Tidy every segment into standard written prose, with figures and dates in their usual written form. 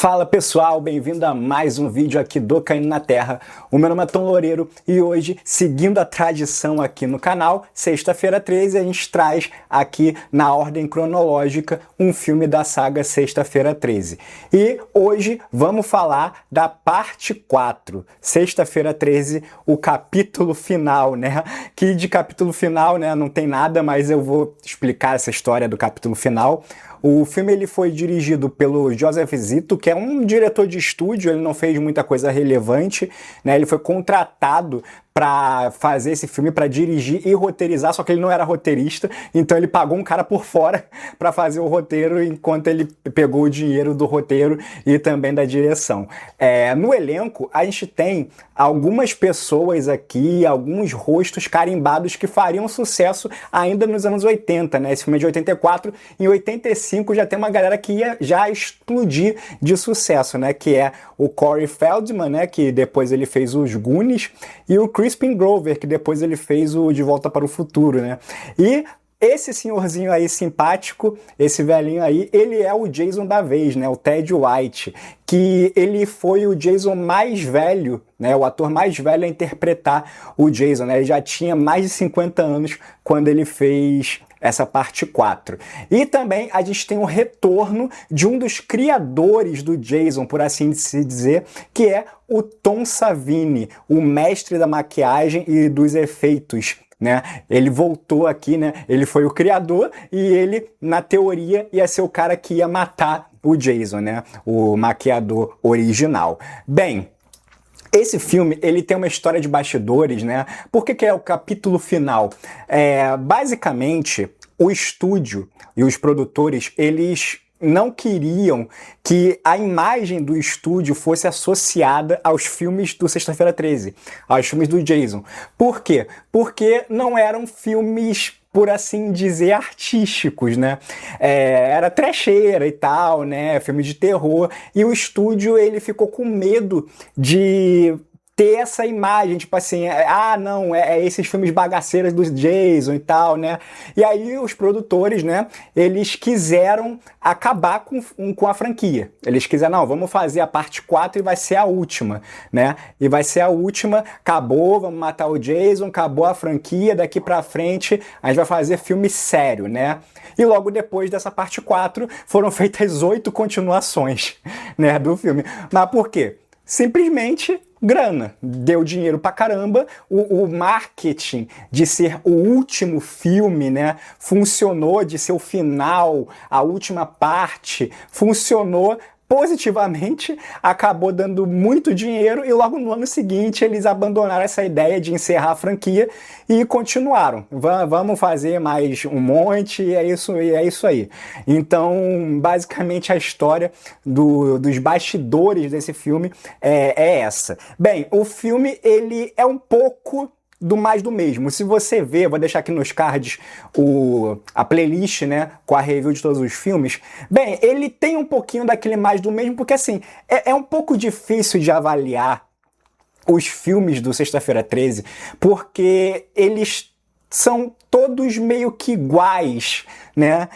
Fala pessoal, bem-vindo a mais um vídeo aqui do Caindo na Terra. O meu nome é Tom Loureiro e hoje, seguindo a tradição aqui no canal, sexta-feira 13, a gente traz aqui na ordem cronológica um filme da saga Sexta-feira 13. E hoje vamos falar da parte 4, Sexta-feira 13, o capítulo final, né? Que de capítulo final, né, não tem nada, mas eu vou explicar essa história do capítulo final. O filme ele foi dirigido pelo Joseph Zito, que é um diretor de estúdio, ele não fez muita coisa relevante, né? Ele foi contratado para fazer esse filme, para dirigir e roteirizar, só que ele não era roteirista, então ele pagou um cara por fora para fazer o roteiro, enquanto ele pegou o dinheiro do roteiro e também da direção. No elenco, a gente tem algumas pessoas aqui, alguns rostos carimbados que fariam sucesso ainda nos anos 80, né? Esse filme é de 84, em 85 já tem uma galera que ia já explodir de sucesso, né? Que é o Corey Feldman, né? Que depois ele fez os Goonies, e o Crispin Glover, que depois ele fez o De Volta para o Futuro, né? E esse senhorzinho aí simpático, esse velhinho aí, ele é o Jason da vez, né? O Ted White, que ele foi o Jason mais velho, né? O ator mais velho a interpretar o Jason, né? Ele já tinha mais de 50 anos quando ele fez essa parte 4. E também a gente tem o retorno de um dos criadores do Jason, por assim se dizer, que é o Tom Savini, o mestre da maquiagem e dos efeitos, né? Ele voltou aqui, né? Ele foi o criador e ele, na teoria, ia ser o cara que ia matar o Jason, né? O maquiador original. Bem, esse filme, ele tem uma história de bastidores, né? Por que é o capítulo final? Basicamente, o estúdio e os produtores, eles não queriam que a imagem do estúdio fosse associada aos filmes do Sexta-feira 13, aos filmes do Jason. Por quê? Porque não eram filmes, por assim dizer, artísticos, né? Era trecheira e tal, né? Filme de terror. E o estúdio, ele ficou com medo de ter essa imagem, tipo assim, não, esses filmes bagaceiros dos Jason e tal, né? E aí os produtores, né, eles quiseram acabar com a franquia. Eles quiseram, não, vamos fazer a parte 4 e vai ser a última, né? E vai ser a última, acabou, vamos matar o Jason, acabou a franquia, daqui pra frente a gente vai fazer filme sério, né? E logo depois dessa parte 4 foram feitas 8 continuações, né, do filme. Mas por quê? Simplesmente grana, deu dinheiro pra caramba, o marketing de ser o último filme, né, funcionou, de ser o final, a última parte, funcionou positivamente, acabou dando muito dinheiro e logo no ano seguinte eles abandonaram essa ideia de encerrar a franquia e continuaram. Vamos fazer mais um monte e é isso aí. Então, basicamente a história dos bastidores desse filme é essa. Bem, o filme ele é um pouco do mais do mesmo. Se você ver, vou deixar aqui nos cards a playlist, né, com a review de todos os filmes. Bem, ele tem um pouquinho daquele mais do mesmo, porque assim, é um pouco difícil de avaliar os filmes do Sexta-feira 13, porque eles são todos meio que iguais, né?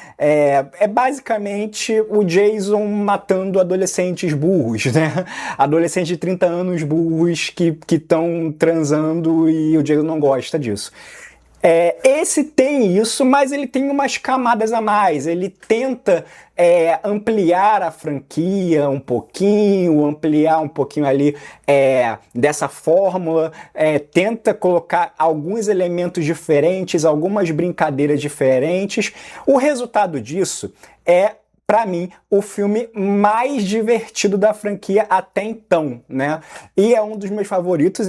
Basicamente o Jason matando adolescentes burros, né? Adolescentes de 30 anos burros que estão transando e o Jason não gosta disso. Esse tem isso, mas ele tem umas camadas a mais. Ele tenta ampliar a franquia um pouquinho, ampliar um pouquinho ali dessa fórmula, tenta colocar alguns elementos diferentes, algumas brincadeiras diferentes. O resultado disso é, pra mim, o filme mais divertido da franquia até então, né? E é um dos meus favoritos,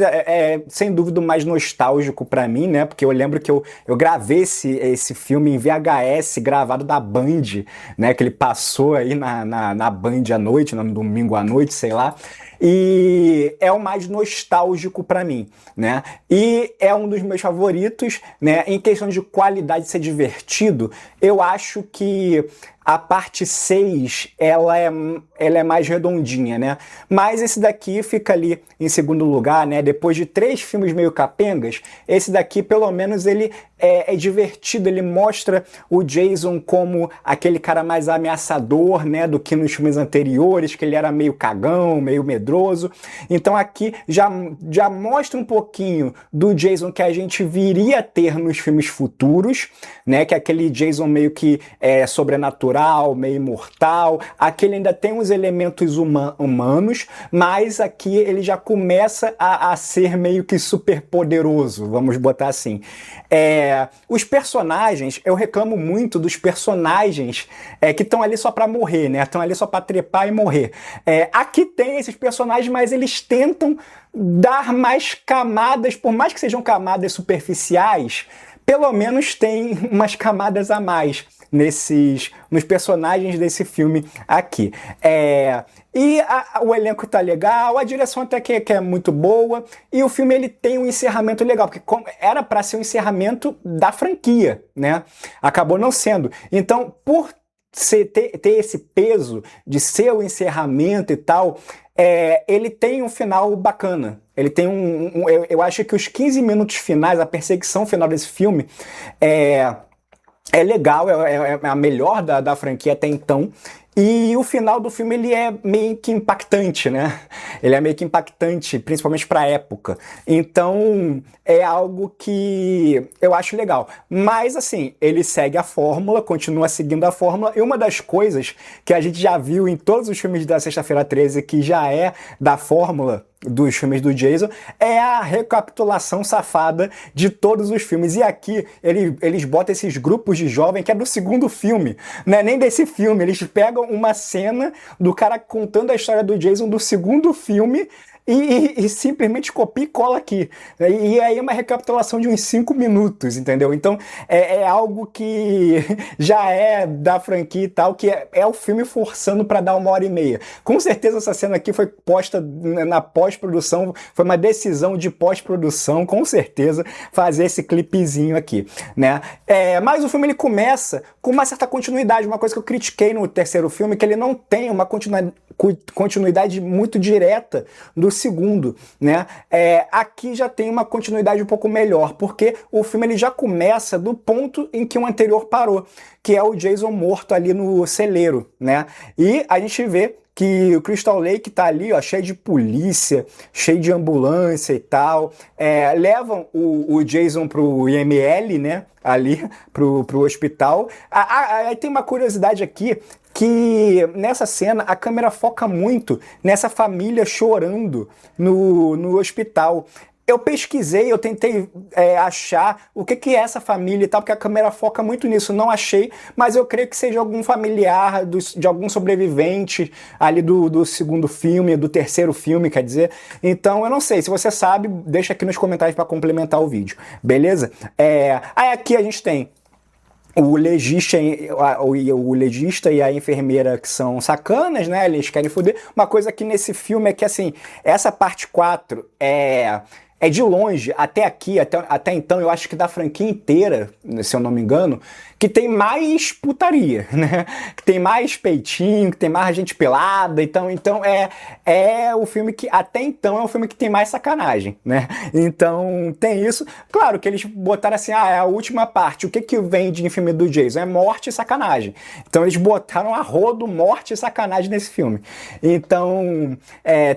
sem dúvida o mais nostálgico pra mim, né? Porque eu lembro que eu gravei esse filme em VHS, gravado da Band, né? Que ele passou aí na Band à noite, no domingo à noite, sei lá. E é o mais nostálgico pra mim, né? E é um dos meus favoritos, né? Em questão de qualidade de ser divertido, eu acho que a parte 6, ela é mais redondinha, né? Mas esse daqui fica ali em segundo lugar, né? Depois de 3 filmes meio capengas, esse daqui, pelo menos, ele é divertido, ele mostra o Jason como aquele cara mais ameaçador, né, do que nos filmes anteriores, que ele era meio cagão, meio medroso. Então aqui já mostra um pouquinho do Jason que a gente viria a ter nos filmes futuros, né, que é aquele Jason meio que sobrenatural, meio imortal. Aqui ele ainda tem uns elementos humanos, mas aqui ele já começa a ser meio que super poderoso, vamos botar assim. Os personagens, eu reclamo muito dos personagens que estão ali só pra morrer, né? Estão ali só pra trepar e morrer. Aqui tem esses personagens, mas eles tentam dar mais camadas, por mais que sejam camadas superficiais, pelo menos tem umas camadas a mais nos personagens desse filme aqui. O elenco tá legal, a direção até que é muito boa, e o filme ele tem um encerramento legal, porque era para ser um encerramento da franquia, né? Acabou não sendo. Então, por ter esse peso de ser o encerramento e tal, ele tem um final bacana. Ele tem eu acho que os 15 minutos finais, a perseguição final desse filme, é legal, é a melhor da franquia até então. E o final do filme ele é meio que impactante, né? Ele é meio que impactante, principalmente para a época. Então é algo que eu acho legal. Mas assim, ele segue a fórmula, continua seguindo a fórmula. E uma das coisas que a gente já viu em todos os filmes da Sexta-feira 13, que já é da fórmula dos filmes do Jason, é a recapitulação safada de todos os filmes. E aqui eles botam esses grupos de jovens que é do segundo filme, né? Nem desse filme. Eles pegam uma cena do cara contando a história do Jason do segundo filme e simplesmente copia e cola aqui. E aí é uma recapitulação de uns 5 minutos, entendeu? Então é algo que já é da franquia e tal, que é o filme forçando para dar 1h30. Com certeza essa cena aqui foi posta na pós-produção, foi uma decisão de pós-produção, com certeza, fazer esse clipezinho aqui, né? Mas o filme ele começa com uma certa continuidade, uma coisa que eu critiquei no terceiro filme, que ele não tem uma continuidade muito direta do segundo, né? Aqui já tem uma continuidade um pouco melhor, porque o filme ele já começa do ponto em que o anterior parou, que é o Jason morto ali no celeiro, né? E a gente vê que o Crystal Lake tá ali, ó, cheio de polícia, cheio de ambulância e tal. Levam o Jason pro IML, né? Ali pro hospital. Aí tem uma curiosidade aqui, que nessa cena a câmera foca muito nessa família chorando no hospital. Eu pesquisei, eu tentei achar o que é essa família e tal, porque a câmera foca muito nisso. Não achei, mas eu creio que seja algum familiar de algum sobrevivente ali do segundo filme, do terceiro filme, quer dizer. Então, eu não sei. Se você sabe, deixa aqui nos comentários para complementar o vídeo, beleza? Aí aqui a gente tem o legista e a enfermeira que são sacanas, né? Eles querem foder. Uma coisa aqui nesse filme é que, assim, essa parte 4 é de longe, até aqui, até então, eu acho que da franquia inteira, se eu não me engano, que tem mais putaria, né? Que tem mais peitinho, que tem mais gente pelada. Então é o filme que, até então, é o filme que tem mais sacanagem, né? Então tem isso. Claro que eles botaram assim, é a última parte. O que vende em filme do Jason? É morte e sacanagem. Então eles botaram a rodo, morte e sacanagem nesse filme. Então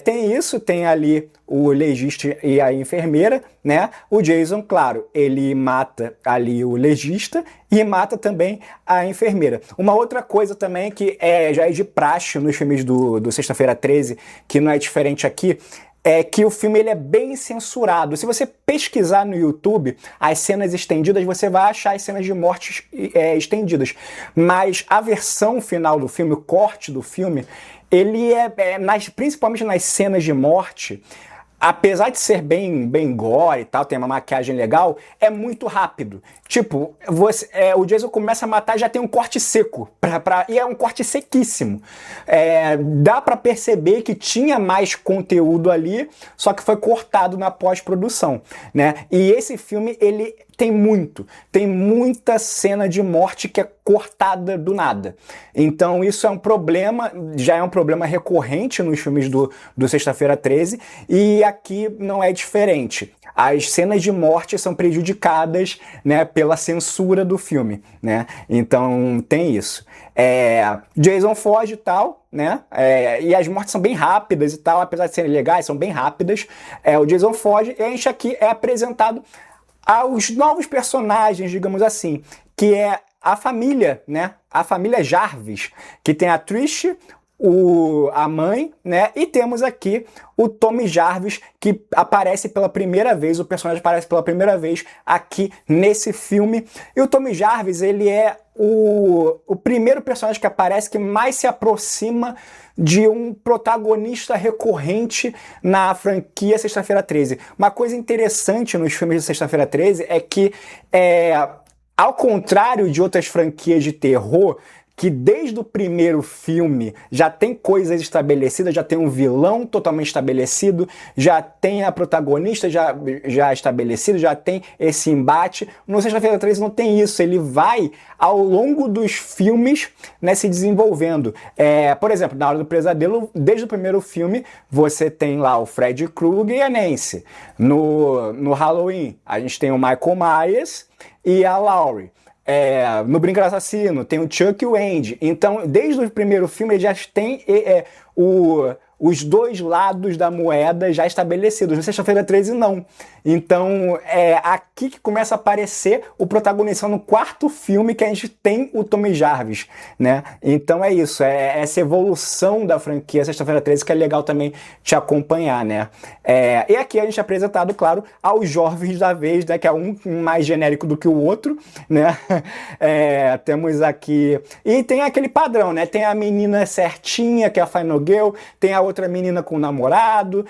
tem isso, tem ali o legista e a enfermeira, né? O Jason, claro, ele mata ali o legista e mata também a enfermeira. Uma outra coisa também que já é de praxe nos filmes do Sexta-feira 13, que não é diferente aqui, é que o filme ele é bem censurado. Se você pesquisar no YouTube as cenas estendidas, você vai achar as cenas de mortes estendidas. Mas a versão final do filme, o corte do filme, ele principalmente nas cenas de morte, apesar de ser bem gore e tal, tem uma maquiagem legal, é muito rápido. Tipo, o Jason começa a matar e já tem um corte seco. E é um corte sequíssimo. Dá pra perceber que tinha mais conteúdo ali, só que foi cortado na pós-produção, né? E esse filme, ele tem muita cena de morte que é cortada do nada. Então isso é um problema, já é um problema recorrente nos filmes do Sexta-feira 13, e aqui não é diferente. As cenas de morte são prejudicadas, né, pela censura do filme, né? Então tem isso. Jason foge e tal, né? E as mortes são bem rápidas e tal, apesar de serem legais, são bem rápidas. O Jason foge e a gente aqui é apresentado aos novos personagens, digamos assim, que é a família, né? A família Jarvis, que tem a Trish, a mãe, né? E temos aqui o Tommy Jarvis, que aparece pela primeira vez, o personagem aparece pela primeira vez aqui nesse filme. E o Tommy Jarvis, ele é o primeiro personagem que aparece que mais se aproxima de um protagonista recorrente na franquia Sexta-feira 13. Uma coisa interessante nos filmes de Sexta-feira 13 é que, ao contrário de outras franquias de terror, que desde o primeiro filme já tem coisas estabelecidas, já tem um vilão totalmente estabelecido, já tem a protagonista já estabelecido, já tem esse embate. No Sexta-feira 13 não tem isso, ele vai ao longo dos filmes, né, se desenvolvendo. Por exemplo, na Hora do Pesadelo, desde o primeiro filme, você tem lá o Freddy Krueger e a Nancy. No Halloween, a gente tem o Michael Myers e a Laurie. No Brinquedo Assassino tem o Chuck e o Andy. Então, desde o primeiro filme, ele já tem os dois lados da moeda já estabelecidos. No Sexta-feira 13, não. Então, é aqui que começa a aparecer o protagonista no quarto filme, que a gente tem o Tommy Jarvis, né? Então é isso, essa evolução da franquia Sexta-feira 13 que é legal também te acompanhar, né? E aqui a gente é apresentado, claro, aos jovens da vez, né? Que é um mais genérico do que o outro, né? Temos aqui... E tem aquele padrão, né? Tem a menina certinha, que é a Final Girl, tem a outra menina com o namorado,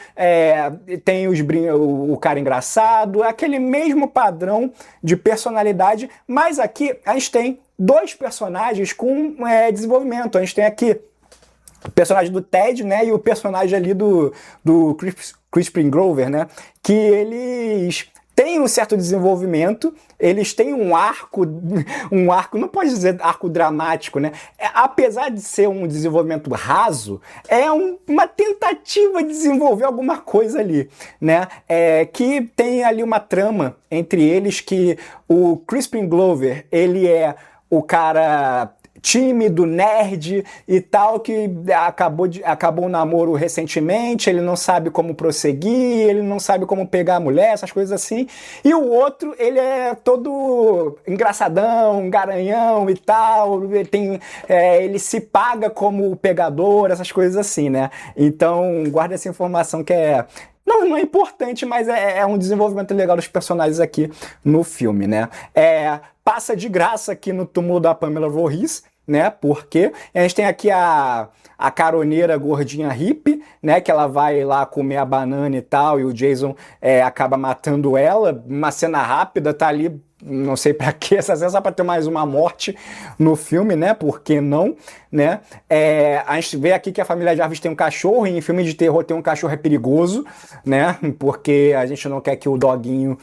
tem o cara engraçado, aquele mesmo padrão de personalidade, mas aqui a gente tem dois personagens com desenvolvimento. A gente tem aqui o personagem do Ted, né, e o personagem ali do Crispin Glover, né, que eles têm um certo desenvolvimento, eles têm um arco, não pode dizer arco dramático, né? Apesar de ser um desenvolvimento raso, é uma tentativa de desenvolver alguma coisa ali, né? Que tem ali uma trama entre eles, que o Crispin Glover, ele é o cara tímido, nerd e tal, que acabou o namoro recentemente, ele não sabe como prosseguir, ele não sabe como pegar a mulher, essas coisas assim. E o outro, ele é todo engraçadão, garanhão e tal, ele se paga como pegador, essas coisas assim, né? Então, guarda essa informação que não é importante, mas é um desenvolvimento legal dos personagens aqui no filme, né? Passa de graça aqui no túmulo da Pamela Voorhees, né? Porque a gente tem aqui a caroneira gordinha hippie, né? Que ela vai lá comer a banana e tal, e o Jason acaba matando ela. Uma cena rápida, tá ali, não sei pra quê, essa cena só pra ter mais uma morte no filme, né? Por que não, né? A gente vê aqui que a família Jarvis tem um cachorro, e em filme de terror ter um cachorro é perigoso, né? Porque a gente não quer que o doguinho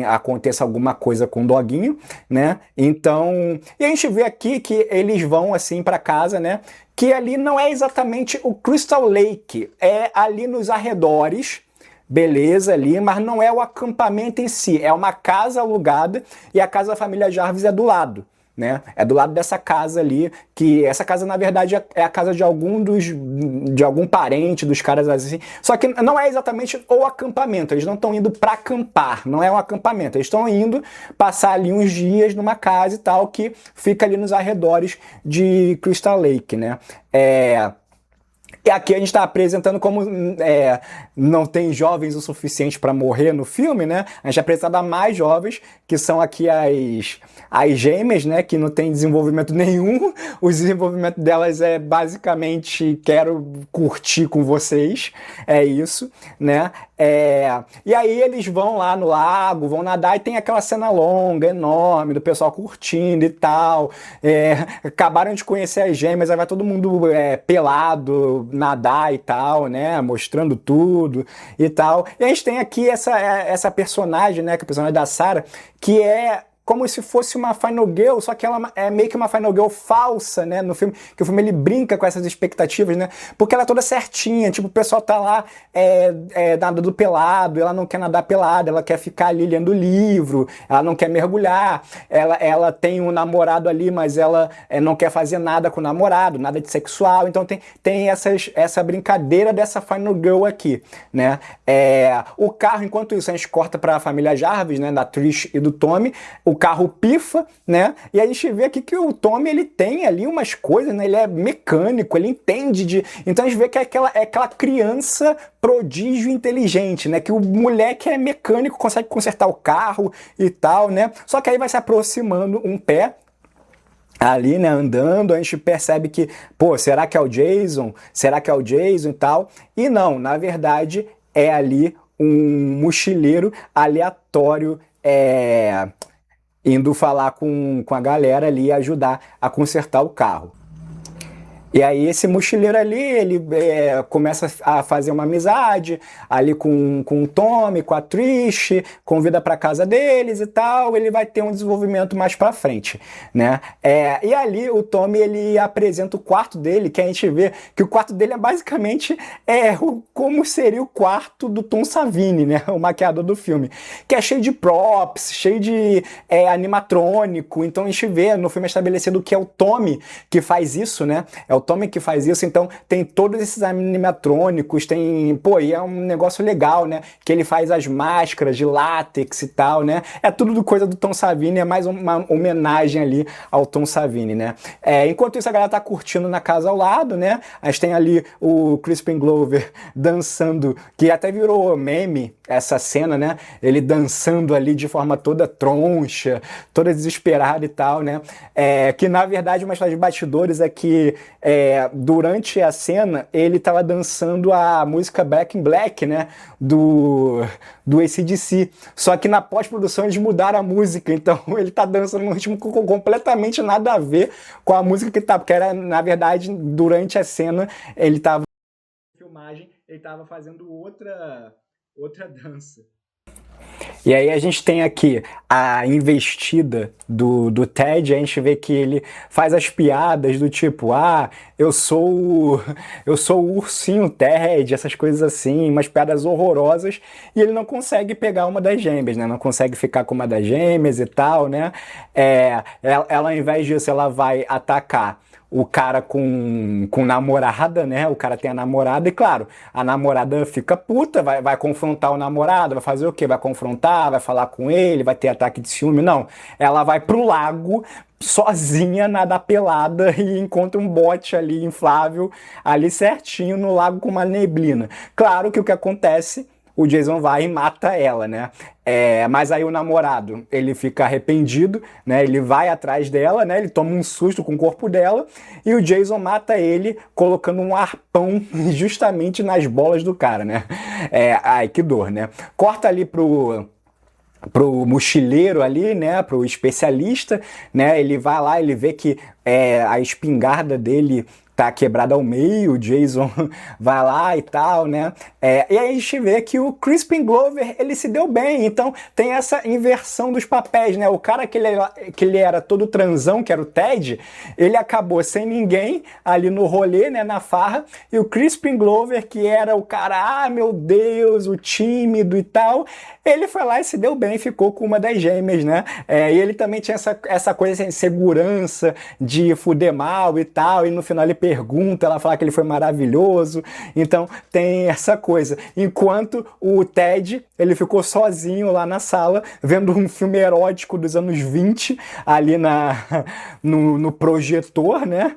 aconteça alguma coisa com o doguinho, né? Então, e a gente vê aqui que eles vão assim pra casa, né? Que ali não é exatamente o Crystal Lake, é ali nos arredores, beleza, ali, mas não é o acampamento em si, é uma casa alugada e a casa da família Jarvis é do lado, né? É do lado dessa casa ali, que essa casa na verdade é a casa de algum parente dos caras assim. Só que não é exatamente o acampamento, eles não estão indo para acampar, não é um acampamento, eles estão indo passar ali uns dias numa casa e tal que fica ali nos arredores de Crystal Lake, né? E aqui a gente está apresentando como não tem jovens o suficiente para morrer no filme, né? A gente apresenta mais jovens, que são aqui as gêmeas, né? Que não tem desenvolvimento nenhum. O desenvolvimento delas é basicamente quero curtir com vocês, é isso, né? E aí eles vão lá no lago, vão nadar e tem aquela cena longa, enorme, do pessoal curtindo e tal. Acabaram de conhecer as gêmeas, aí vai todo mundo pelado, nadar e tal, né? Mostrando tudo e tal. E a gente tem aqui essa personagem, né? Que é a personagem da Sarah, que é como se fosse uma Final Girl, só que ela é meio que uma Final Girl falsa, né, no filme, que o filme ele brinca com essas expectativas, né, porque ela é toda certinha, tipo, o pessoal tá lá nadando pelado, ela não quer nadar pelada, ela quer ficar ali lendo livro, ela não quer mergulhar, ela tem um namorado ali, mas ela não quer fazer nada com o namorado, nada de sexual, então tem essa brincadeira dessa Final Girl aqui, né, o carro, enquanto isso, a gente corta pra família Jarvis, né, da Trish e do Tommy, o carro pifa, né, e a gente vê aqui que o Tommy, ele tem ali umas coisas, né, ele é mecânico, ele entende de... Então a gente vê que é aquela criança prodígio inteligente, né, que o moleque é mecânico, consegue consertar o carro e tal, né, só que aí vai se aproximando um pé, ali, né, andando, a gente percebe que, pô, será que é o Jason? Será que é o Jason e tal? E não, na verdade, é ali um mochileiro aleatório, indo falar com a galera ali e ajudar a consertar o carro. E aí esse mochileiro ali, ele começa a fazer uma amizade ali com o Tommy, com a Trish, convida para casa deles e tal, ele vai ter um desenvolvimento mais para frente, né? E ali o Tommy, ele apresenta o quarto dele, que a gente vê que o quarto dele é basicamente como seria o quarto do Tom Savini, né? O maquiador do filme, que é cheio de props, cheio de animatrônico, então a gente vê no filme estabelecido que é o Tommy que faz isso, né? É o Tommy que faz isso, então tem todos esses animatrônicos, e é um negócio legal, né, que ele faz as máscaras de látex e tal, né, é tudo coisa do Tom Savini, é mais uma homenagem ali ao Tom Savini, né. Enquanto isso a galera tá curtindo na casa ao lado, né, a gente tem ali o Crispin Glover dançando, que até virou meme essa cena, né, ele dançando ali de forma toda troncha, toda desesperada e tal, né, que na verdade uma história de bastidores é que durante a cena ele tava dançando a música Back in Black, né, do AC/DC, só que na pós-produção eles mudaram a música, então ele tá dançando num ritmo completamente nada a ver com a música que tá, porque era, na verdade, durante a cena ele tava filmagem, ele tava fazendo outra dança. E aí a gente tem aqui a investida do Ted, a gente vê que ele faz as piadas do tipo, eu sou o ursinho Ted, essas coisas assim, umas piadas horrorosas, e ele não consegue pegar uma das gêmeas, né? Não consegue ficar com uma das gêmeas e tal, né? Ela, ao invés disso, ela vai atacar o cara com namorada, né? O cara tem a namorada e, claro, a namorada fica puta, vai confrontar o namorado, vai fazer o quê? Vai confrontar, vai falar com ele, vai ter ataque de ciúme? Não. Ela vai pro lago sozinha, nadar pelada e encontra um bote ali inflável, ali certinho no lago com uma neblina. Claro que o que acontece... O Jason vai e mata ela, né? Mas aí o namorado, ele fica arrependido, né? Ele vai atrás dela, né? Ele toma um susto com o corpo dela e o Jason mata ele colocando um arpão justamente nas bolas do cara, né? Ai, que dor, né? Corta ali pro mochileiro ali, né, pro especialista, né, ele vai lá, ele vê que a espingarda dele tá quebrada ao meio, o Jason vai lá e tal, né, e aí a gente vê que o Crispin Glover, ele se deu bem, então tem essa inversão dos papéis, né, o cara que ele era todo transão, que era o Ted, ele acabou sem ninguém ali no rolê, né, na farra, e o Crispin Glover, que era o cara, meu Deus, o tímido e tal, ele foi lá e se deu bem, ficou com uma das gêmeas, né? E ele também tinha essa coisa de segurança, de fuder mal e tal, e no final ele pergunta, ela fala que ele foi maravilhoso, então tem essa coisa. Enquanto o Ted, ele ficou sozinho lá na sala, vendo um filme erótico dos anos 20, ali no projetor, né?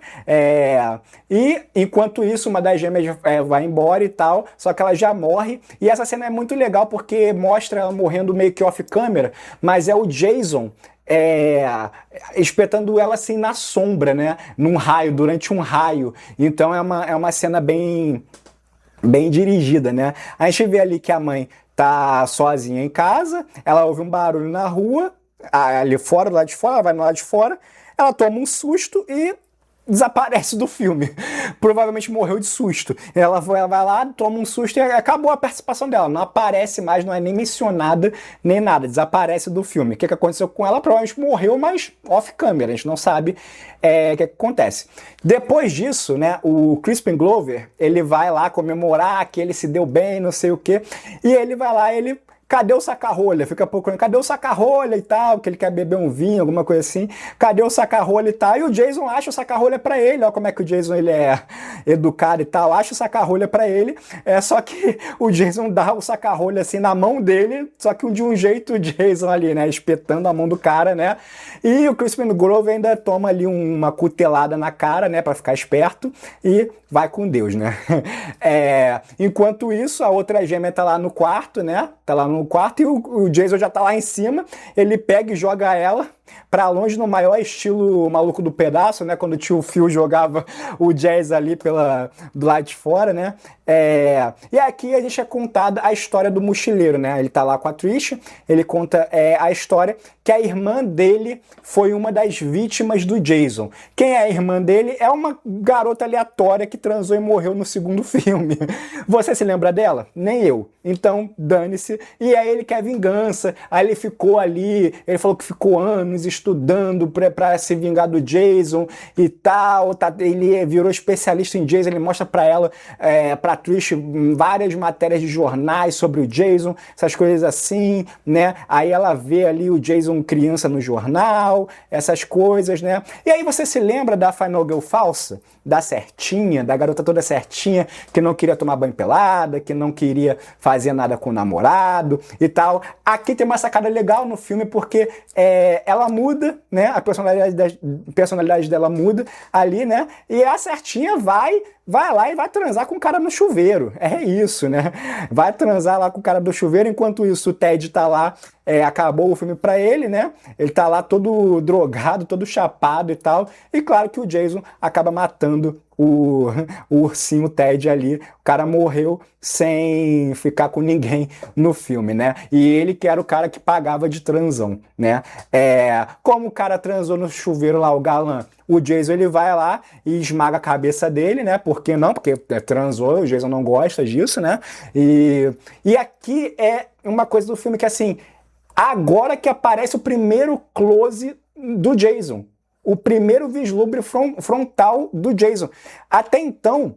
E enquanto isso, uma das gêmeas vai embora e tal, só que ela já morre, e essa cena é muito legal porque mostra ela morrendo meio que off-câmera, mas é o Jason espetando ela assim na sombra, né? Num raio, durante um raio. Então é uma cena bem dirigida, né? A gente vê ali que a mãe tá sozinha em casa, ela ouve um barulho na rua, ali fora, do lado de fora, ela vai no lado de fora, ela toma um susto e desaparece do filme. Provavelmente morreu de susto. Ela vai lá, toma um susto e acabou a participação dela. Não aparece mais, não é nem mencionada, nem nada. Desaparece do filme. O que aconteceu com ela? Provavelmente morreu, mas off-camera. A gente não sabe o que acontece. Depois disso, né, o Crispin Glover, ele vai lá comemorar que ele se deu bem, não sei o quê. E ele vai lá, cadê o saca-rolha? Fica procurando, cadê o saca-rolha e tal, que ele quer beber um vinho, alguma coisa assim. Cadê o saca-rolha e tal? E o Jason acha o saca-rolha pra ele, ó como é que o Jason ele é educado e tal, acha o saca-rolha pra ele, só que o Jason dá o saca-rolha assim na mão dele, só que de um jeito o Jason ali, né, espetando a mão do cara, né, e o Crispin Glover ainda toma ali uma cutelada na cara, né, pra ficar esperto, e vai com Deus, né. Enquanto isso, a outra gêmea tá lá no quarto, né, tá lá no quarto e o Jason já tá lá em cima, ele pega e joga ela pra longe no maior estilo Maluco do Pedaço, né, quando o tio Phil jogava o Jazz ali do lado de fora, né, e aqui a gente é contada a história do mochileiro, né, ele tá lá com a Trish, ele conta a história que a irmã dele foi uma das vítimas do Jason. Quem é a irmã dele? É uma garota aleatória que transou e morreu no segundo filme. Você se lembra dela? Nem eu. Então, dane-se. E aí ele quer vingança, aí ele ficou ali, ele falou que ficou anos estudando pra se vingar do Jason e tal, ele virou especialista em Jason, ele mostra pra ela, pra Trish, várias matérias de jornais sobre o Jason, essas coisas assim, né? Aí ela vê ali o Jason criança no jornal, essas coisas, né? E aí você se lembra da Final Girl falsa? Da certinha, da garota toda certinha, que não queria tomar banho pelada, que não queria fazer nada com o namorado e tal. Aqui tem uma sacada legal no filme porque ela muda, né? A personalidade dela muda ali, né? E a certinha vai lá e vai transar com o cara no chuveiro. É isso, né? Vai transar lá com o cara do chuveiro, enquanto isso o Ted tá lá, acabou o filme pra ele, né? Ele tá lá todo drogado, todo chapado e tal. E claro que o Jason acaba matando o ursinho Ted ali. O cara morreu sem ficar com ninguém no filme, né? E ele que era o cara que pagava de transão, né? Como o cara transou no chuveiro lá, o galã, o Jason ele vai lá e esmaga a cabeça dele, né? Por que não? Porque transou, o Jason não gosta disso, né? E aqui é uma coisa do filme que, assim, agora que aparece o primeiro close do Jason, o primeiro vislumbre frontal do Jason. Até então,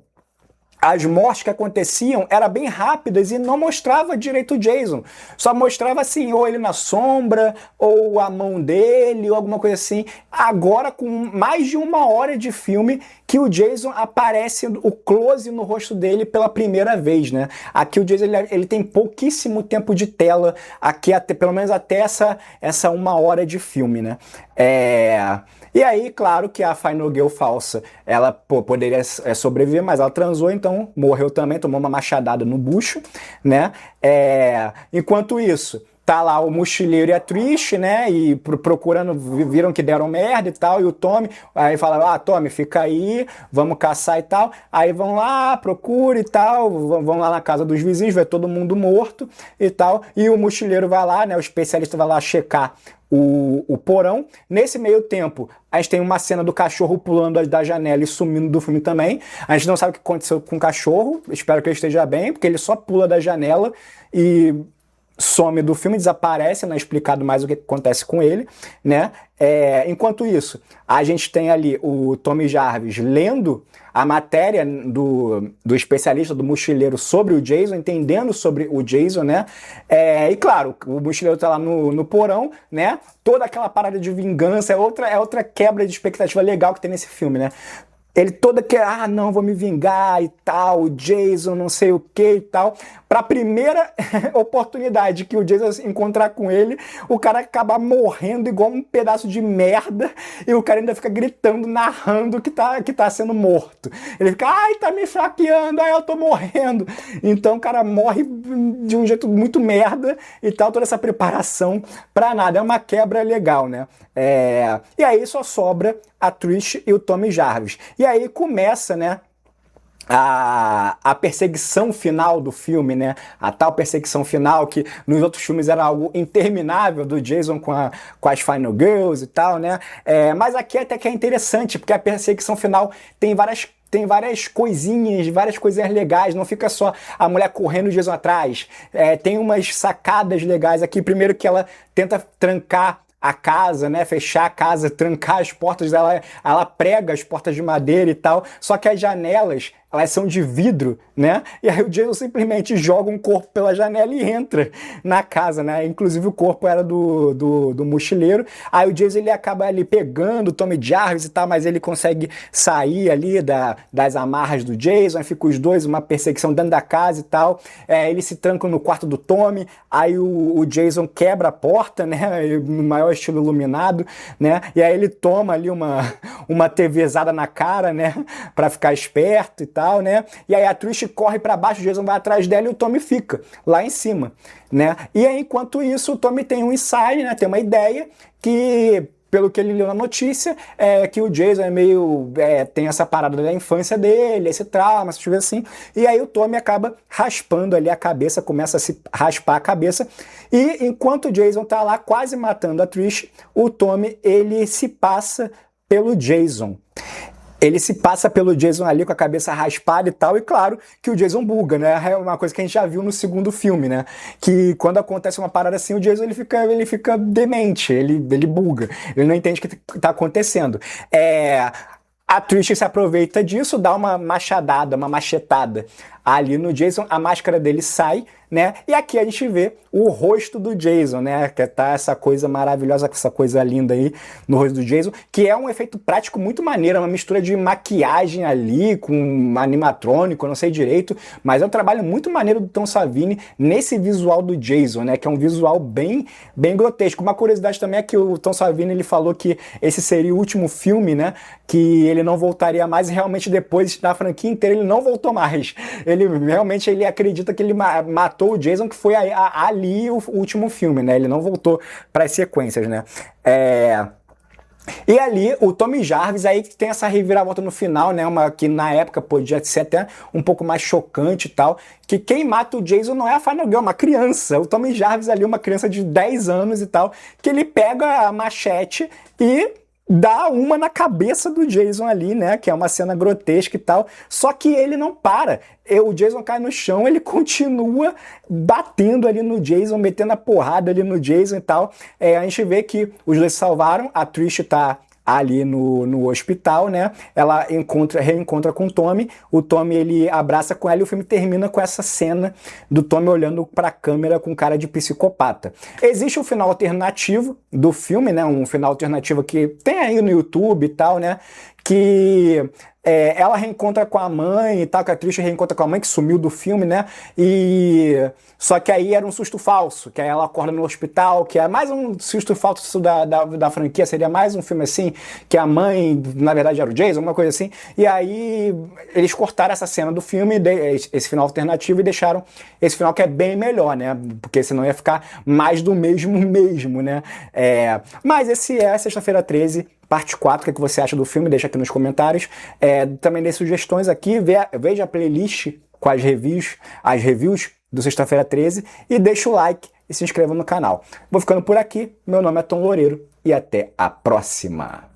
as mortes que aconteciam eram bem rápidas e não mostrava direito o Jason. Só mostrava assim, ou ele na sombra, ou a mão dele, ou alguma coisa assim. Agora, com mais de 1 hora de filme, que o Jason aparece o close no rosto dele pela primeira vez, né? Aqui o Jason ele tem pouquíssimo tempo de tela, aqui pelo menos até essa 1 hora de filme, né? E aí, claro que a Final Girl falsa, ela poderia sobreviver, mas ela transou, então morreu também, tomou uma machadada no bucho, né? Enquanto isso, tá lá o mochileiro e a Trish, né? E procurando, viram que deram merda e tal, e o Tommy, aí fala, Tommy, fica aí, vamos caçar e tal. Aí vão lá, procura e tal, vão lá na casa dos vizinhos, vê todo mundo morto e tal. E o mochileiro vai lá, né? O especialista vai lá checar o porão. Nesse meio tempo, a gente tem uma cena do cachorro pulando da janela e sumindo do filme também. A gente não sabe o que aconteceu com o cachorro, espero que ele esteja bem, porque ele só pula da janela e some do filme, desaparece, não é explicado mais o que acontece com ele, né? Enquanto isso, a gente tem ali o Tommy Jarvis lendo a matéria do especialista, do mochileiro sobre o Jason, entendendo sobre o Jason, né? E claro, o mochileiro tá lá no porão, né? Toda aquela parada de vingança, é outra quebra de expectativa legal que tem nesse filme, né? Ele toda que, não, vou me vingar e tal, o Jason, não sei o que e tal. Pra primeira oportunidade que o Jason encontrar com ele, o cara acabar morrendo igual um pedaço de merda e o cara ainda fica gritando, narrando que tá sendo morto. Ele fica, tá me esfaqueando, eu tô morrendo. Então o cara morre de um jeito muito merda e tal, toda essa preparação pra nada. É uma quebra legal, né? E aí só sobra a Trish e o Tommy Jarvis. E aí começa, né, a perseguição final do filme, né? A tal perseguição final que nos outros filmes era algo interminável do Jason com as Final Girls e tal, né? Mas aqui até que é interessante, porque a perseguição final tem várias coisinhas, várias coisinhas legais, não fica só a mulher correndo o Jason atrás. Tem umas sacadas legais aqui. Primeiro que ela tenta trancar a casa, né, fechar a casa, trancar as portas dela, ela prega as portas de madeira e tal, só que as janelas, elas são de vidro, né, e aí o Jason simplesmente joga um corpo pela janela e entra na casa, né, inclusive o corpo era do mochileiro, aí o Jason ele acaba ali pegando o Tommy Jarvis e tal, mas ele consegue sair ali das amarras do Jason, aí fica os dois, uma perseguição dentro da casa e tal, eles se trancam no quarto do Tommy, aí o Jason quebra a porta, né, no maior estilo iluminado, né? E aí ele toma ali uma TVzada na cara, né? Pra ficar esperto e tal, né? E aí a Trish corre pra baixo, o Jason vai atrás dela e o Tommy fica lá em cima, né? E aí, enquanto isso, o Tommy tem um insight, né? Tem uma ideia que, pelo que ele leu na notícia, que o Jason tem essa parada da infância dele, esse trauma, essas coisas assim, e aí o Tommy acaba raspando ali a cabeça, começa a se raspar a cabeça, e enquanto o Jason tá lá quase matando a Trish, o Tommy, ele se passa pelo Jason. Ele se passa pelo Jason ali com a cabeça raspada e tal, e claro que o Jason buga, né? É uma coisa que a gente já viu no segundo filme, né? Que quando acontece uma parada assim, o Jason ele fica demente, ele buga, ele não entende o que tá acontecendo. A Trish se aproveita disso, dá uma machadada, uma machetada ali no Jason, a máscara dele sai, né? E aqui a gente vê o rosto do Jason, né? Que tá essa coisa maravilhosa, essa coisa linda aí no rosto do Jason, que é um efeito prático muito maneiro, uma mistura de maquiagem ali com animatrônico, eu não sei direito, mas é um trabalho muito maneiro do Tom Savini nesse visual do Jason, né? Que é um visual bem grotesco. Uma curiosidade também é que o Tom Savini ele falou que esse seria o último filme, né? Que ele não voltaria mais e realmente depois da franquia inteira ele não voltou mais. Ele acredita que ele matou o Jason, que foi ali o último filme, né? Ele não voltou para as sequências, né? E ali o Tommy Jarvis aí que tem essa reviravolta no final, né? Que na época podia ser até um pouco mais chocante e tal. Que quem mata o Jason não é a Final Girl, é uma criança. O Tommy Jarvis ali, uma criança de 10 anos e tal, que ele pega a machete e dá uma na cabeça do Jason ali, né? Que é uma cena grotesca e tal. Só que ele não para. O Jason cai no chão, ele continua batendo ali no Jason, metendo a porrada ali no Jason e tal. A gente vê que os dois se salvaram, a Trish tá ali no hospital, né? Ela reencontra com o Tommy ele abraça com ela e o filme termina com essa cena do Tommy olhando para a câmera com cara de psicopata. Existe um final alternativo do filme, né? Um final alternativo que tem aí no YouTube e tal, né? Que ela reencontra com a mãe e tal, que a Trish reencontra com a mãe que sumiu do filme, né? Só que aí era um susto falso, que aí ela acorda no hospital, que é mais um susto falso da franquia, seria mais um filme assim, que a mãe, na verdade, era o Jason, alguma coisa assim. E aí eles cortaram essa cena do filme, esse final alternativo, e deixaram esse final que é bem melhor, né? Porque senão ia ficar mais do mesmo, né? Mas esse é a Sexta-feira 13, parte 4, o que você acha do filme? Deixa aqui nos comentários. Também dê sugestões aqui, veja a playlist com as reviews do Sexta-feira 13 e deixa o like e se inscreva no canal. Vou ficando por aqui, meu nome é Tom Loureiro e até a próxima!